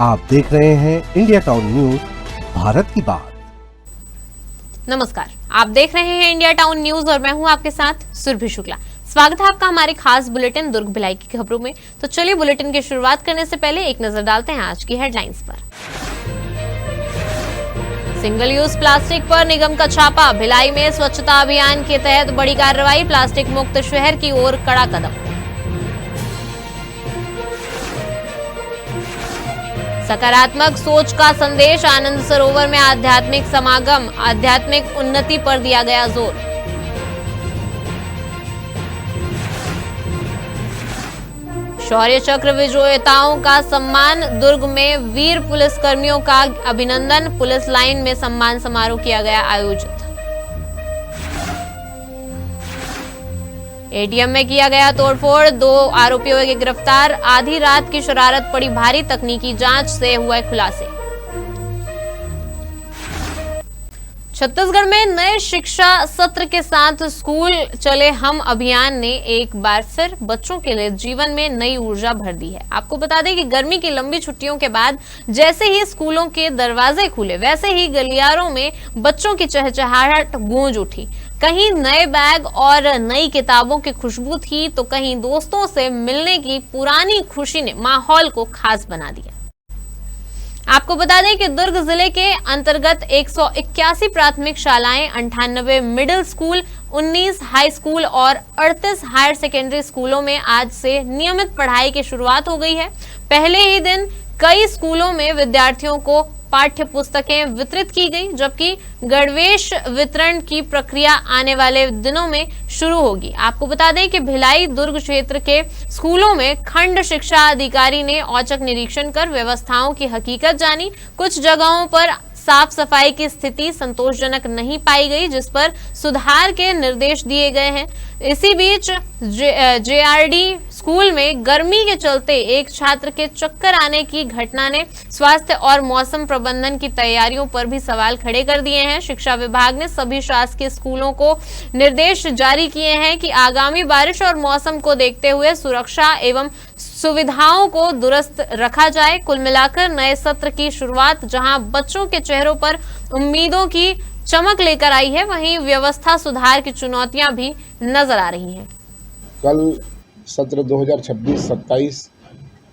आप देख रहे हैं इंडिया टाउन न्यूज, भारत की बात। नमस्कार, आप देख रहे हैं इंडिया टाउन न्यूज और मैं हूं आपके साथ सुरभि शुक्ला। स्वागत है आपका हमारे खास बुलेटिन दुर्ग भिलाई की खबरों में। तो चलिए बुलेटिन की शुरुआत करने से पहले एक नजर डालते हैं आज की हेडलाइंस पर। सिंगल यूज प्लास्टिक पर निगम का छापा, भिलाई में स्वच्छता अभियान के तहत बड़ी कार्रवाई, प्लास्टिक मुक्त शहर की ओर कड़ा कदम। सकारात्मक सोच का संदेश, आनंद सरोवर में आध्यात्मिक समागम, आध्यात्मिक उन्नति पर दिया गया जोर। शौर्य चक्र विजेताओं का सम्मान, दुर्ग में वीर पुलिसकर्मियों का अभिनंदन, पुलिस लाइन में सम्मान समारोह किया गया आयोजित। एटीएम में किया गया तोड़फोड़, 2 आरोपियों की गिरफ्तार, आधी रात की शरारत पड़ी भारी, तकनीकी जांच से हुए खुलासे। छत्तीसगढ़ में नए शिक्षा सत्र के साथ स्कूल चले हम अभियान ने एक बार फिर बच्चों के लिए जीवन में नई ऊर्जा भर दी है। आपको बता दें कि गर्मी की लंबी छुट्टियों के बाद जैसे ही स्कूलों के दरवाजे खुले, वैसे ही गलियारों में बच्चों की चहचहाहट गूंज उठी। कहीं नए बैग और नई किताबों की खुशबू थी, तो कहीं दोस्तों से मिलने की पुरानी खुशी ने माहौल को खास बना दिया। आपको बता दें कि दुर्ग जिले के अंतर्गत 181 प्राथमिक शालाएं, 98 मिडिल स्कूल, 19 हाई स्कूल और 38 हायर सेकेंडरी स्कूलों में आज से नियमित पढ़ाई की शुरुआत हो गई है। पहले ही दिन कई स्कूलों में विद्यार्थियों को पाठ्य पुस्तकें वितरित की गई, जबकि गणवेश वितरण की प्रक्रिया आने वाले दिनों में शुरू होगी। आपको बता दें कि भिलाई दुर्ग क्षेत्र के स्कूलों में खंड शिक्षा अधिकारी ने औचक निरीक्षण कर व्यवस्थाओं की हकीकत जानी। कुछ जगहों पर साफ सफाई की स्थिति संतोषजनक नहीं पाई गई, जिस पर सुधार के निर्देश दिए गए हैं। इसी बीच जेआरडी स्कूल में गर्मी के चलते एक छात्र के चक्कर आने की घटना ने स्वास्थ्य और मौसम प्रबंधन की तैयारियों पर भी सवाल खड़े कर दिए हैं। शिक्षा विभाग ने सभी शासकीय स्कूलों को निर्देश जारी किए हैं कि आगामी बारिश और मौसम को देखते हुए सुरक्षा एवं सुविधाओं को दुरुस्त रखा जाए। कुल मिलाकर नए सत्र की शुरुआत जहां बच्चों के चेहरों पर उम्मीदों की चमक लेकर आई है, वहीं व्यवस्था सुधार की चुनौतियां भी नजर आ रही हैं। कल सत्र 2026-27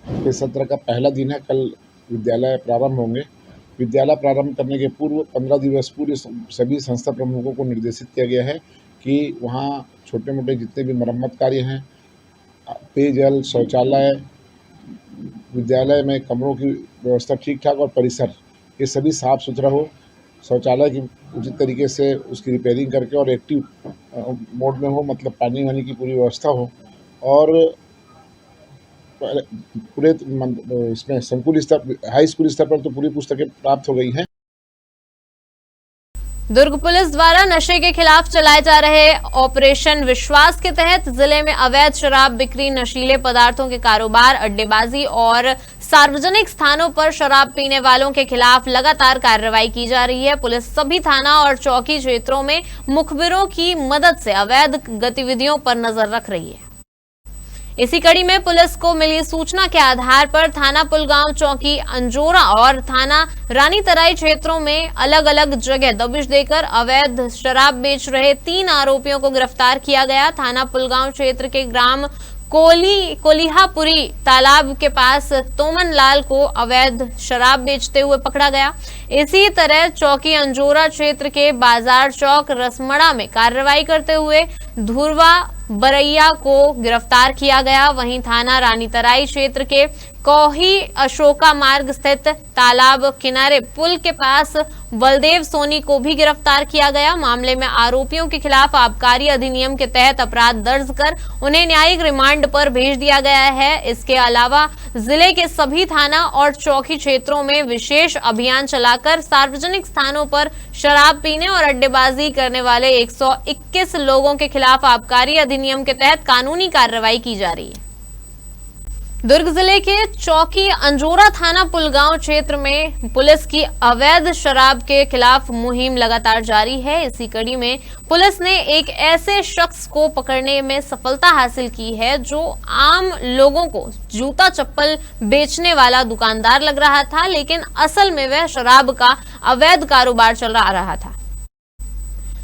के सत्र का पहला दिन है। कल विद्यालय प्रारंभ होंगे। विद्यालय प्रारंभ करने के पूर्व 15 दिवस पूर्व सभी संस्था प्रमुखों को निर्देशित किया गया है कि वहाँ छोटे मोटे जितने भी मरम्मत कार्य हैं, पेयजल, शौचालय, विद्यालय में कमरों की व्यवस्था ठीक ठाक और परिसर ये सभी साफ सुथरा हो, शौचालय की उचित तरीके से उसकी रिपेयरिंग करके और एक्टिव मोड में हो, मतलब पानी वानी की पूरी व्यवस्था हो। और पूरे इसमें संकुल स्तर, हाई स्कूल स्तर पर तो पूरी पुस्तकें प्राप्त हो गई हैं। दुर्ग पुलिस द्वारा नशे के खिलाफ चलाए जा रहे ऑपरेशन विश्वास के तहत जिले में अवैध शराब बिक्री, नशीले पदार्थों के कारोबार, अड्डेबाजी और सार्वजनिक स्थानों पर शराब पीने वालों के खिलाफ लगातार कार्रवाई की जा रही है। पुलिस सभी थाना और चौकी क्षेत्रों में मुखबिरों की मदद से अवैध गतिविधियों पर नजर रख रही है। इसी कड़ी में पुलिस को मिली सूचना के आधार पर थाना पुलगांव, चौकी अंजोरा और थाना रानीतराई क्षेत्रों में अलग अलग जगह दबिश देकर अवैध शराब बेच रहे 3 आरोपियों को गिरफ्तार किया गया। थाना पुलगांव क्षेत्र के ग्राम कोलिहापुरी तालाब के पास तोमन लाल को अवैध शराब बेचते हुए पकड़ा गया। इसी तरह चौकी अंजोरा क्षेत्र के बाजार चौक रसमड़ा में कार्रवाई करते हुए धुरवा बरैया को गिरफ्तार किया गया। वहीं थाना रानीतराई क्षेत्र के कोही अशोका मार्ग स्थित तालाब किनारे पुल के पास बलदेव सोनी को भी गिरफ्तार किया गया। मामले में आरोपियों के खिलाफ आबकारी अधिनियम के तहत अपराध दर्ज कर उन्हें न्यायिक रिमांड पर भेज दिया गया है। इसके अलावा जिले के सभी थाना और चौकी क्षेत्रों में विशेष अभियान चलाकर सार्वजनिक स्थानों पर शराब पीने और अड्डेबाजी करने वाले 121 लोगों के खिलाफ आबकारी अधिनियम के तहत कानूनी कार्रवाई की जा रही है। दुर्ग जिले के चौकी अंजोरा थाना पुलगांव क्षेत्र में पुलिस की अवैध शराब के खिलाफ मुहिम लगातार जारी है। इसी कड़ी में पुलिस ने एक ऐसे शख्स को पकड़ने में सफलता हासिल की है जो आम लोगों को जूता चप्पल बेचने वाला दुकानदार लग रहा था, लेकिन असल में वह शराब का अवैध कारोबार चला रहा था।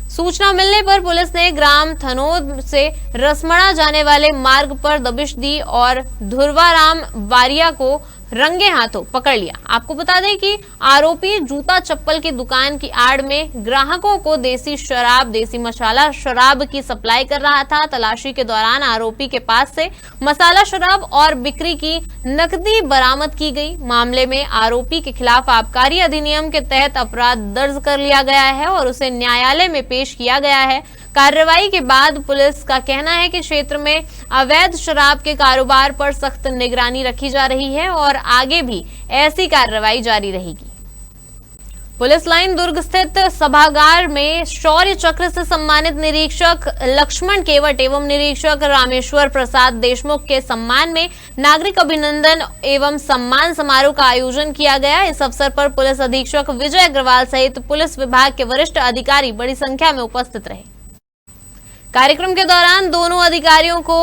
सूचना मिलने पर पुलिस ने ग्राम थनोद से रसमड़ा जाने वाले मार्ग पर दबिश दी और धुर्वाराम बारिया को रंगे हाथों पकड़ लिया। आपको बता दें कि आरोपी जूता चप्पल की दुकान की आड़ में ग्राहकों को देसी शराब, देसी मसाला शराब की सप्लाई कर रहा था। तलाशी के दौरान आरोपी के पास से मसाला शराब और बिक्री की नकदी बरामद की गई। मामले में आरोपी के खिलाफ आबकारी अधिनियम के तहत अपराध दर्ज कर लिया गया है और उसे न्यायालय में पेश किया गया है। कार्रवाई के बाद पुलिस का कहना है कि क्षेत्र में अवैध शराब के कारोबार पर सख्त निगरानी रखी जा रही है और आगे भी ऐसी कार्रवाई जारी रहेगी। पुलिस लाइन दुर्ग स्थित सभागार में शौर्य चक्र से सम्मानित निरीक्षक लक्ष्मण केवट एवं निरीक्षक रामेश्वर प्रसाद देशमुख के सम्मान में नागरिक अभिनंदन एवं सम्मान समारोह का आयोजन किया गया। इस अवसर पर पुलिस अधीक्षक विजय अग्रवाल सहित पुलिस विभाग के वरिष्ठ अधिकारी बड़ी संख्या में उपस्थित रहे। कार्यक्रम के दौरान दोनों अधिकारियों को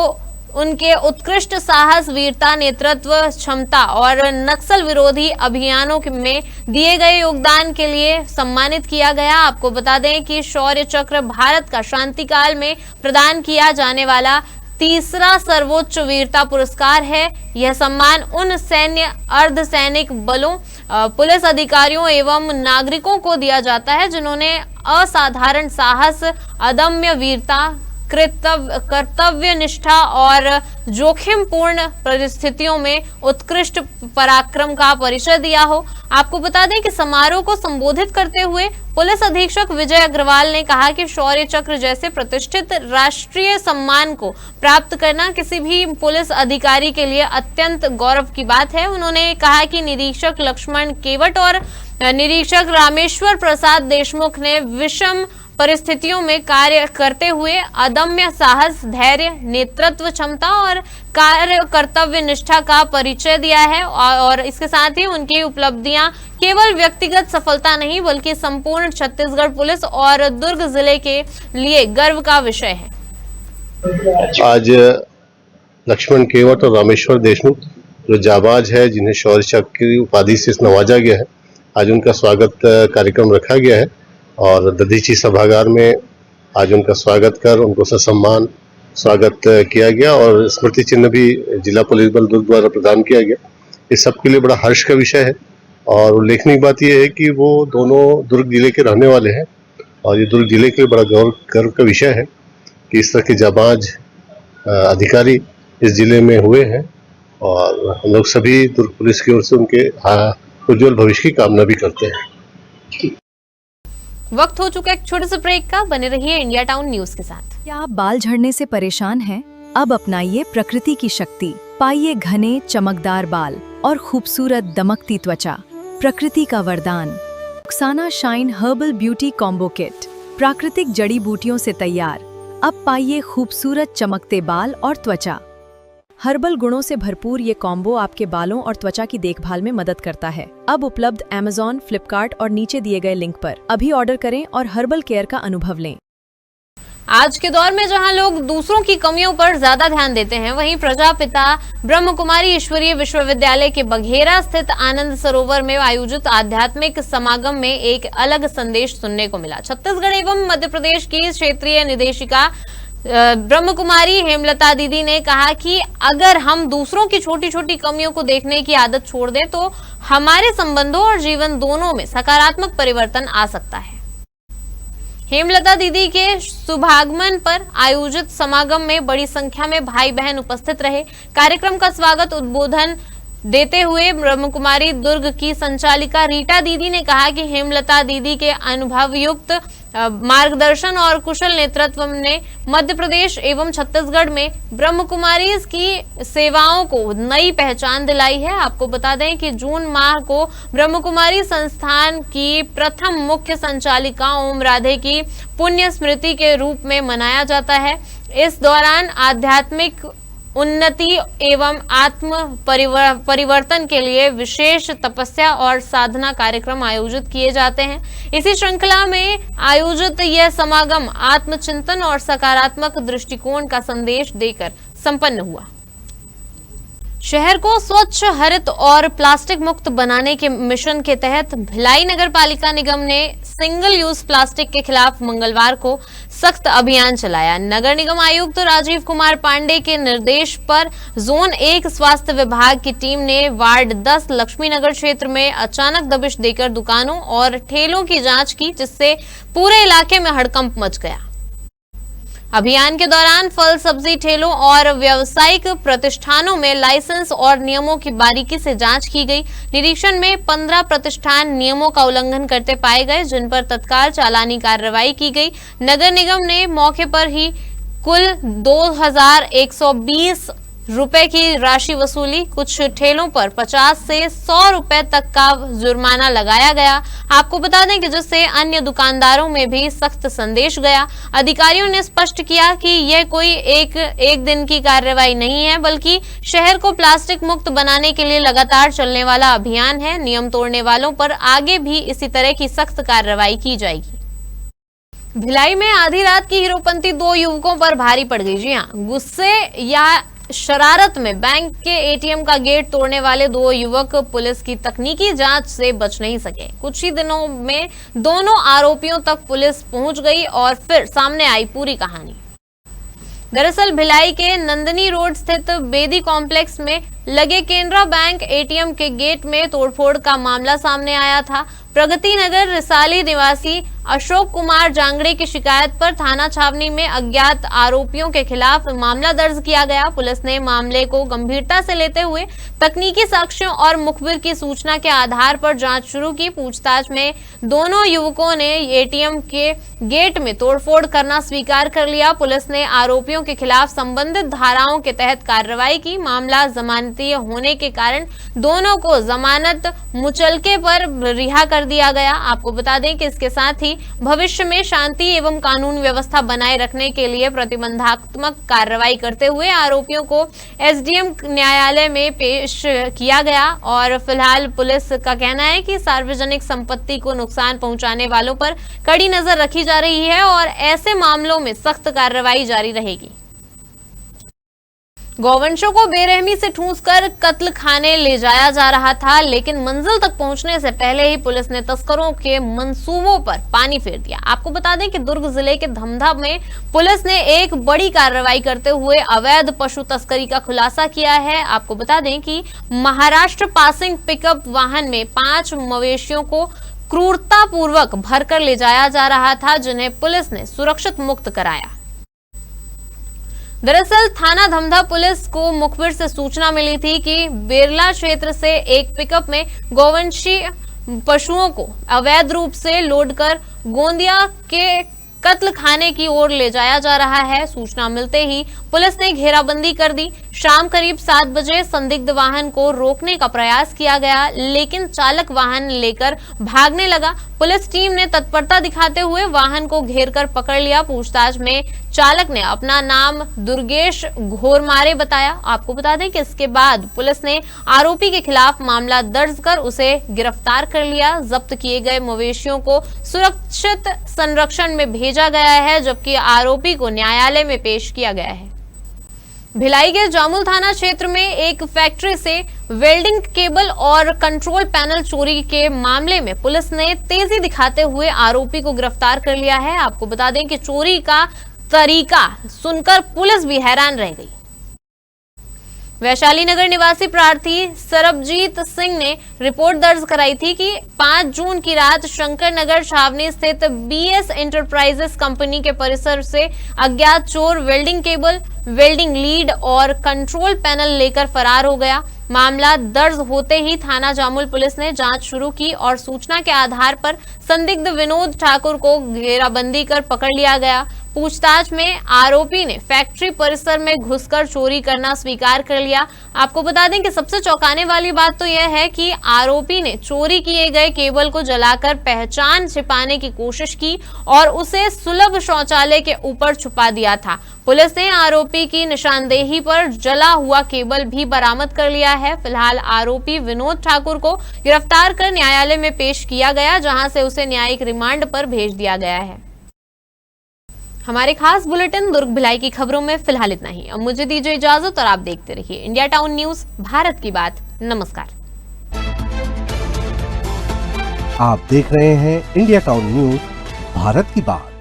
उनके उत्कृष्ट साहस, वीरता, नेतृत्व क्षमता और नक्सल विरोधी अभियानों में दिए गए योगदान के लिए सम्मानित किया गया। आपको बता दें कि शौर्य चक्र भारत का शांतिकाल में प्रदान किया जाने वाला तीसरा सर्वोच्च वीरता पुरस्कार है। यह सम्मान उन सैन्य, अर्धसैनिक बलों, पुलिस अधिकारियों एवं नागरिकों को दिया जाता है जिन्होंने असाधारण साहस, अदम्य वीरता, कर्तव्य निष्ठा और जोखिमपूर्ण परिस्थितियों में उत्कृष्ट पराक्रम का परिचय दिया हो। आपको बता दें कि समारोह को संबोधित करते हुए पुलिस अधीक्षक विजय अग्रवाल ने कहा कि शौर्य चक्र जैसे प्रतिष्ठित राष्ट्रीय सम्मान को प्राप्त करना किसी भी पुलिस अधिकारी के लिए अत्यंत गौरव की बात है। उन्होंने कहा कि निरीक्षक लक्ष्मण केवट और निरीक्षक रामेश्वर प्रसाद देशमुख ने विषम परिस्थितियों में कार्य करते हुए अदम्य साहस, धैर्य, नेतृत्व क्षमता और कार्य कर्तव्य निष्ठा का परिचय दिया है और इसके साथ ही उनकी उपलब्धियां केवल व्यक्तिगत सफलता नहीं बल्कि संपूर्ण छत्तीसगढ़ पुलिस और दुर्ग जिले के लिए गर्व का विषय है। आज लक्ष्मण केवट और रामेश्वर देशमुख जो जाबाज है, जिन्हें शौर्य चक्र की उपाधि से नवाजा गया है, आज उनका स्वागत कार्यक्रम रखा गया है और दधीची सभागार में आज उनका स्वागत कर उनको ससम्मान स्वागत किया गया और स्मृति चिन्ह भी जिला पुलिस बल दुर्ग द्वारा प्रदान किया गया। इस सब के लिए बड़ा हर्ष का विषय है और उल्लेखनीय बात यह है कि वो दोनों दुर्ग जिले के रहने वाले हैं और ये दुर्ग जिले के लिए बड़ा गर्व का विषय है कि इस तरह के जाबाज अधिकारी इस जिले में हुए हैं और हम लोग सभी दुर्ग पुलिस की ओर से उनके उज्जवल भविष्य की कामना भी करते हैं। वक्त हो चुका एक छोटे से ब्रेक का, बने रहिए इंडिया टाउन न्यूज के साथ। क्या आप बाल झड़ने से परेशान हैं? अब अपनाइए प्रकृति की शक्ति, पाइए घने चमकदार बाल और खूबसूरत दमकती त्वचा। प्रकृति का वरदान Rukhsana shine herbal beauty combo kit, प्राकृतिक जड़ी बूटियों से तैयार। अब पाइए खूबसूरत चमकते बाल और त्वचा। हर्बल गुणों से भरपूर ये कॉम्बो आपके बालों और त्वचा की देखभाल में मदद करता है। अब उपलब्ध Amazon, फ्लिपकार्ट और नीचे दिए गए लिंक पर अभी ऑर्डर करें और हर्बल केयर का अनुभव लें। आज के दौर में जहां लोग दूसरों की कमियों पर ज्यादा ध्यान देते हैं, वहीं प्रजापिता ब्रह्म कुमारी ईश्वरीय विश्वविद्यालय के बघेरा स्थित आनंद सरोवर में आयोजित आध्यात्मिक समागम में एक अलग संदेश सुनने को मिला। छत्तीसगढ़ एवं मध्य प्रदेश की क्षेत्रीय निदेशिका ब्रह्म कुमारी हेमलता दीदी ने कहा कि अगर हम दूसरों की छोटी छोटी कमियों को देखने की आदत छोड़ दें तो हमारे संबंधों और जीवन दोनों में सकारात्मक परिवर्तन आ सकता है। हेमलता दीदी के शुभागमन पर आयोजित समागम में बड़ी संख्या में भाई बहन उपस्थित रहे। कार्यक्रम का स्वागत उद्बोधन देते हुए ब्रह्म कुमारी दुर्ग की संचालिका रीटा दीदी ने कहा कि हेमलता दीदी के अनुभवयुक्त मार्गदर्शन और कुशल नेतृत्व ने मध्य प्रदेश एवं छत्तीसगढ़ में ब्रह्म कुमारी की सेवाओं को नई पहचान दिलाई है। आपको बता दें कि जून माह को ब्रह्म कुमारी संस्थान की प्रथम मुख्य संचालिका ओम राधे की पुण्य स्मृति के रूप में मनाया जाता है। इस दौरान आध्यात्मिक उन्नति एवं आत्म परिवर्तन के लिए विशेष तपस्या और साधना कार्यक्रम आयोजित किए जाते हैं। इसी श्रृंखला में आयोजित यह समागम आत्मचिंतन और सकारात्मक दृष्टिकोण का संदेश देकर संपन्न हुआ। शहर को स्वच्छ, हरित और प्लास्टिक मुक्त बनाने के मिशन के तहत भिलाई नगर पालिका निगम ने सिंगल यूज प्लास्टिक के खिलाफ मंगलवार को सख्त अभियान चलाया। नगर निगम आयुक्त राजीव कुमार पांडे के निर्देश पर जोन 1 स्वास्थ्य विभाग की टीम ने वार्ड 10 लक्ष्मी नगर क्षेत्र में अचानक दबिश देकर दुकानों और ठेलों की जांच की, जिससे पूरे इलाके में हड़कंप मच गया। अभियान के दौरान फल सब्जी ठेलों और व्यावसायिक प्रतिष्ठानों में लाइसेंस और नियमों की बारीकी से जांच की गई। निरीक्षण में 15 प्रतिष्ठान नियमों का उल्लंघन करते पाए गए, जिन पर तत्काल चालानी कार्रवाई की गई। नगर निगम ने मौके पर ही कुल 2120 रुपए की राशि वसूली। कुछ ठेलों पर 50 से 100 रुपए तक का जुर्माना लगाया गया। आपको बता दें कि जिससे अन्य दुकानदारों में भी सख्त संदेश गया। अधिकारियों ने स्पष्ट किया कि यह कोई एक दिन की कार्रवाई नहीं है, बल्कि शहर को प्लास्टिक मुक्त बनाने के लिए लगातार चलने वाला अभियान है। नियम तोड़ने वालों पर आगे भी इसी तरह की सख्त कार्रवाई की जाएगी। भिलाई में आधी रात की हीरोपंती 2 युवकों पर भारी पड़ गई। जी हाँ, गुस्से या शरारत में बैंक के एटीएम का गेट तोड़ने वाले 2 युवक पुलिस की तकनीकी जांच से बच नहीं सके। कुछ ही दिनों में दोनों आरोपियों तक पुलिस पहुंच गई और फिर सामने आई पूरी कहानी। दरअसल भिलाई के नंदनी रोड स्थित बेदी कॉम्प्लेक्स में लगे केनरा बैंक एटीएम के गेट में तोड़फोड़ का मामला सामने आया था। प्रगति नगर रिसाली निवासी अशोक कुमार जांगड़े की शिकायत पर थाना छावनी में अज्ञात आरोपियों के खिलाफ मामला दर्ज किया गया। पुलिस ने मामले को गंभीरता से लेते हुए तकनीकी साक्ष्यों और मुखबिर की सूचना के आधार पर जांच शुरू की। पूछताछ में दोनों युवकों ने एटीएम के गेट में तोड़फोड़ करना स्वीकार कर लिया। पुलिस ने आरोपियों के खिलाफ संबंधित धाराओं के तहत कार्रवाई की। मामला जमानतीय होने के कारण दोनों को जमानत मुचलके पर रिहा कर दिया गया। आपको बता दें कि इसके साथ ही भविष्य में शांति एवं कानून व्यवस्था बनाए रखने के लिए प्रतिबंधात्मक कार्रवाई करते हुए आरोपियों को एसडीएम न्यायालय में पेश किया गया। और फिलहाल पुलिस का कहना है कि सार्वजनिक संपत्ति को नुकसान पहुंचाने वालों पर कड़ी नजर रखी जा रही है और ऐसे मामलों में सख्त कार्रवाई जारी रहेगी। गौवंशों को बेरहमी से ठूंसकर कत्ल खाने ले जाया जा रहा था, लेकिन मंजिल तक पहुंचने से पहले ही पुलिस ने तस्करों के मंसूबों पर पानी फेर दिया। आपको बता दें कि दुर्ग जिले के धमधा में पुलिस ने एक बड़ी कार्रवाई करते हुए अवैध पशु तस्करी का खुलासा किया है। आपको बता दें कि महाराष्ट्र पासिंग पिकअप वाहन में 5 मवेशियों को क्रूरतापूर्वक भरकर ले जाया जा रहा था, जिन्हें पुलिस ने सुरक्षित मुक्त कराया। दरअसल थाना धमधा पुलिस को मुखबिर से सूचना मिली थी कि बेरला क्षेत्र से एक पिकअप में गौवंशी पशुओं को अवैध रूप से लोड कर गोंदिया के कत्ल खाने की ओर ले जाया जा रहा है। सूचना मिलते ही पुलिस ने घेराबंदी कर दी। शाम करीब 7 बजे संदिग्ध वाहन को रोकने का प्रयास किया गया, लेकिन चालक वाहन लेकर भागने लगा। पुलिस टीम ने तत्परता दिखाते हुए वाहन को घेर कर पकड़ लिया। पूछताछ में चालक ने अपना नाम दुर्गेश घोरमारे बताया। आपको बता दें कि इसके बाद पुलिस ने आरोपी के खिलाफ मामला दर्ज कर उसे गिरफ्तार कर लिया। जब्त किए गए मवेशियों को सुरक्षित संरक्षण में भेजा गया है, जबकि आरोपी को न्यायालय में पेश किया गया है। भिलाई के जामुल थाना क्षेत्र में एक फैक्ट्री से वेल्डिंग केबल और कंट्रोल पैनल चोरी के मामले में पुलिस ने तेजी दिखाते हुए आरोपी को गिरफ्तार कर लिया है। आपको बता दें कि चोरी का तरीका सुनकर पुलिस भी हैरान रह गई। वैशाली नगर निवासी प्रार्थी सरबजीत सिंह ने रिपोर्ट दर्ज कराई थी कि 5 जून की रात शंकर नगर छावनी स्थित बीएस एंटरप्राइजेस कंपनी के परिसर से अज्ञात चोर वेल्डिंग केबल, वेल्डिंग लीड और कंट्रोल पैनल लेकर फरार हो गया। मामला दर्ज होते ही थाना जामुल पुलिस ने जांच शुरू की और सूचना के आधार पर संदिग्ध विनोद ठाकुर को घेराबंदी कर पकड़ लिया गया। पूछताछ में आरोपी ने फैक्ट्री परिसर में घुसकर चोरी करना स्वीकार कर लिया। आपको बता दें कि सबसे चौंकाने वाली बात तो यह है कि आरोपी ने चोरी किए गए केबल को जलाकर पहचान छिपाने की कोशिश की और उसे सुलभ शौचालय के ऊपर छुपा दिया था। पुलिस ने आरोपी आरोपी की निशानदेही पर जला हुआ केबल भी बरामद कर लिया है। फिलहाल आरोपी विनोद ठाकुर को गिरफ्तार कर न्यायालय में पेश किया गया, जहां से उसे न्यायिक रिमांड पर भेज दिया गया है। हमारे खास बुलेटिन दुर्ग भिलाई की खबरों में फिलहाल इतना ही। अब मुझे दीजिए इजाजत और आप देखते रहिए इंडिया टाउन न्यूज, भारत की बात। नमस्कार। आप देख रहे हैं इंडिया टाउन न्यूज, भारत की बात।